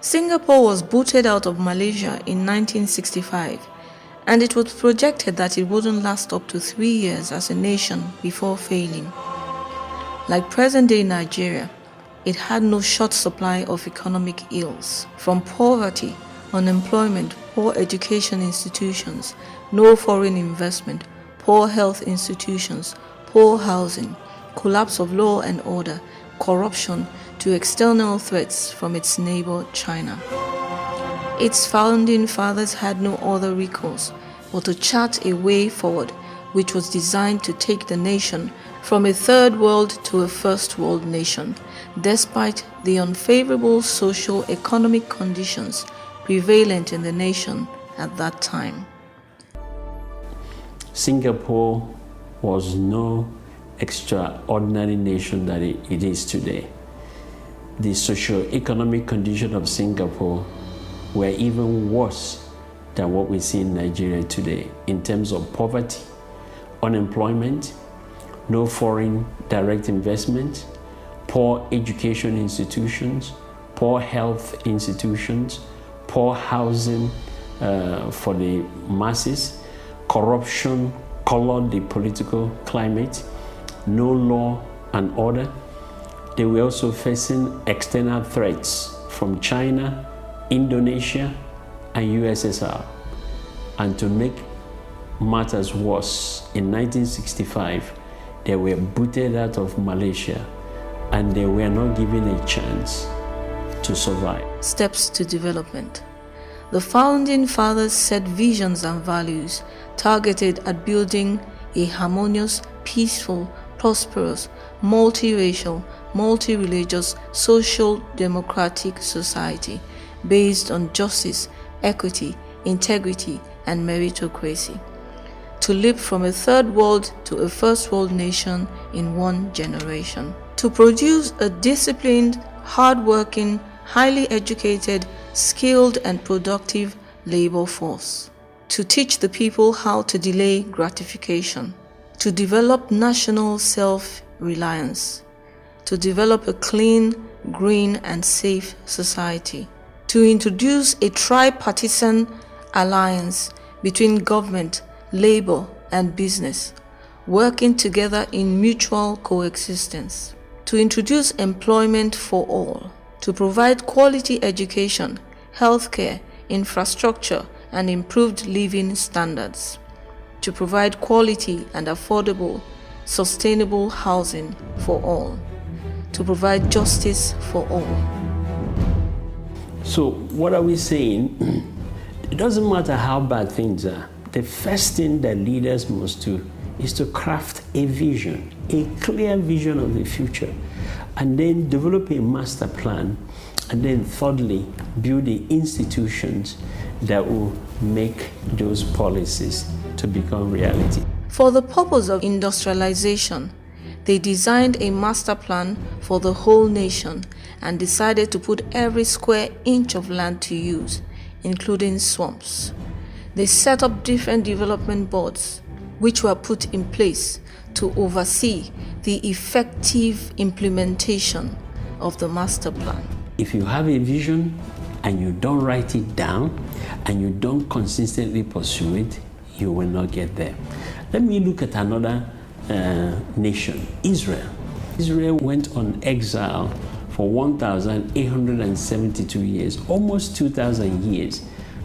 Singapore was booted out of Malaysia in 1965, and it was projected that it wouldn't last up to 3 years as a nation before failing. Like present-day Nigeria, it had no short supply of economic ills, from poverty, unemployment, poor education institutions, no foreign investment, poor health institutions, poor housing, collapse of law and order, corruption, to external threats from its neighbor China. Its founding fathers had no other recourse but to chart a way forward which was designed to take the nation from a third world to a first world nation, despite the unfavorable socio-economic conditions prevalent in the nation at that time. Singapore was no extraordinary nation that it is today. The socio-economic condition of Singapore were even worse than what we see in Nigeria today in terms of poverty, unemployment, no foreign direct investment, poor education institutions, poor health institutions, poor housing for the masses, corruption colored the political climate, no law and order. They were also facing external threats from China, Indonesia, and USSR. And to make matters worse, in 1965, they were booted out of Malaysia and they were not given a chance to survive. Steps to development. The founding fathers set visions and values targeted at building a harmonious, peaceful, prosperous, multiracial, multi-religious, social democratic society based on justice, equity, integrity, and meritocracy, to leap from a third world to a first world nation in 1 generation, to produce a disciplined, hard-working, highly educated, skilled, and productive labor force, to teach the people how to delay gratification, to develop national self-reliance, to develop a clean, green, and safe society, to introduce a tripartisan alliance between government, labor, and business, working together in mutual coexistence, to introduce employment for all, to provide quality education, healthcare, infrastructure, and improved living standards, to provide quality and affordable, sustainable housing for all, to provide justice for all. So what are we saying? It doesn't matter how bad things are. The first thing that leaders must do is to craft a vision, a clear vision of the future, and then develop a master plan, and then thirdly, build the institutions that will make those policies to become reality. For the purpose of industrialization, they designed a master plan for the whole nation and decided to put every square inch of land to use, including swamps. They set up different development boards, which were put in place to oversee the effective implementation of the master plan. If you have a vision and you don't write it down and you don't consistently pursue it, you will not get there. Let me look at another nation, Israel. Israel went on exile for 1,872 years, almost 2,000 years,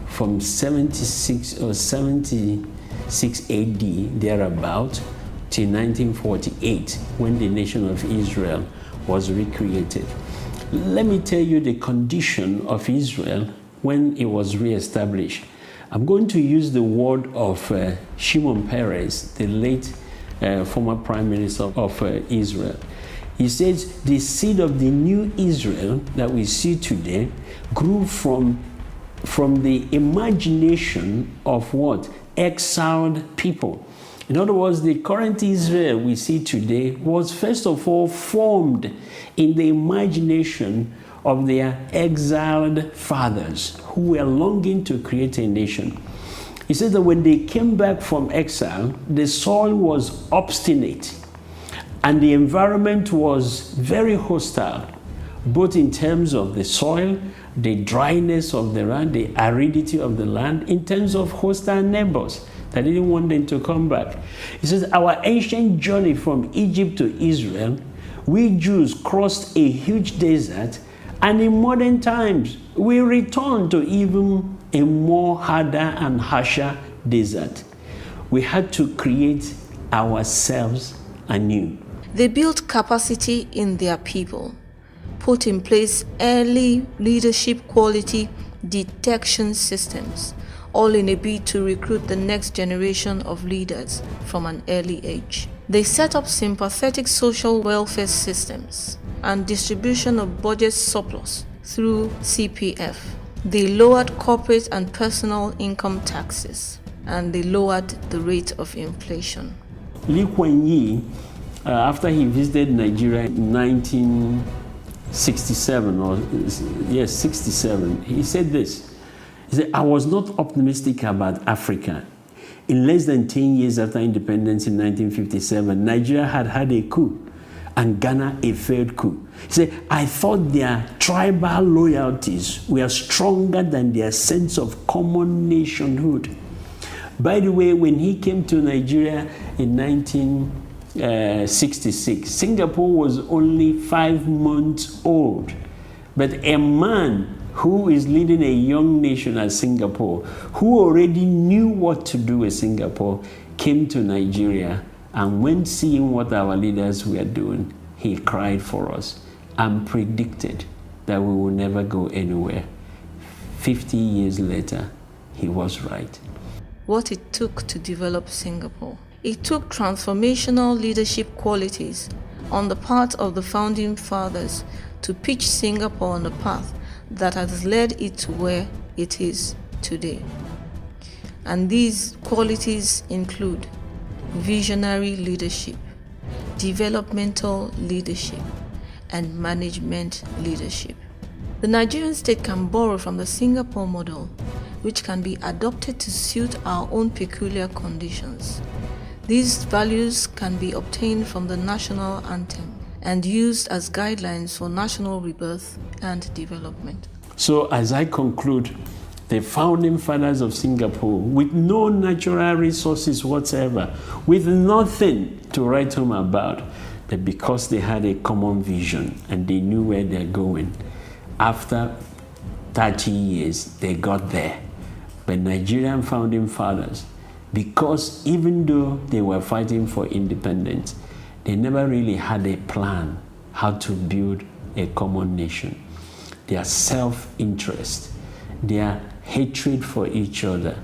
from 76 or 76 AD, thereabout, to 1948, when the nation of Israel was recreated. Let me tell you the condition of Israel when it was re-established. I'm going to use the word of Shimon Peres, the late former prime minister of Israel. He says, the seed of the new Israel that we see today grew from the imagination of what? Exiled people. In other words, the current Israel we see today was first of all formed in the imagination of their exiled fathers who were longing to create a nation. He said that when they came back from exile, the soil was obstinate and the environment was very hostile. both in terms of the soil, the dryness of the land, the aridity of the land, in terms of hostile neighbors that didn't want them to come back. He says, our ancient journey from Egypt to Israel, we Jews crossed a huge desert, and in modern times, we return to even a more harder and harsher desert. We had to create ourselves anew. They built capacity in their people, put in place early leadership quality detection systems, all in a bid to recruit the next generation of leaders from an early age. They set up sympathetic social welfare systems and distribution of budget surplus through CPF. They lowered corporate and personal income taxes, and they lowered the rate of inflation. Lee Kuan Yew, after he visited Nigeria in 1967, he said this. He said, I was not optimistic about Africa. In less than 10 years after independence in 1957, Nigeria had had a coup and Ghana a failed coup. He said, I thought their tribal loyalties were stronger than their sense of common nationhood. By the way, when he came to Nigeria in 1966, Singapore was only 5 months old. But a man who is leading a young nation as Singapore, who already knew what to do with Singapore, came to Nigeria, and when seeing what our leaders were doing, he cried for us and predicted that we will never go anywhere. 50 years later, he was right. What it took to develop Singapore. It took transformational leadership qualities on the part of the founding fathers to pitch Singapore on the path that has led it to where it is today. And these qualities include visionary leadership, developmental leadership, and management leadership. The Nigerian state can borrow from the Singapore model, which can be adopted to suit our own peculiar conditions. These values can be obtained from the national anthem and used as guidelines for national rebirth and development. So as I conclude, the founding fathers of Singapore, with no natural resources whatsoever, with nothing to write home about, but because they had a common vision and they knew where they're going, after 30 years, they got there. But Nigerian founding fathers, because even though they were fighting for independence, they never really had a plan how to build a common nation. Their self-interest, their hatred for each other,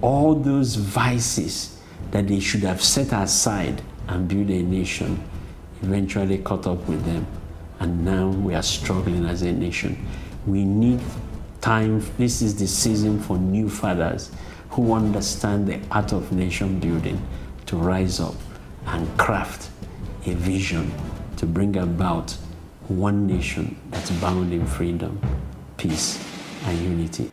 all those vices that they should have set aside and build a nation, eventually caught up with them. And now we are struggling as a nation. We need time. This is the season for new fathers who understand the art of nation building to rise up and craft a vision to bring about one nation that's bound in freedom, peace, and unity.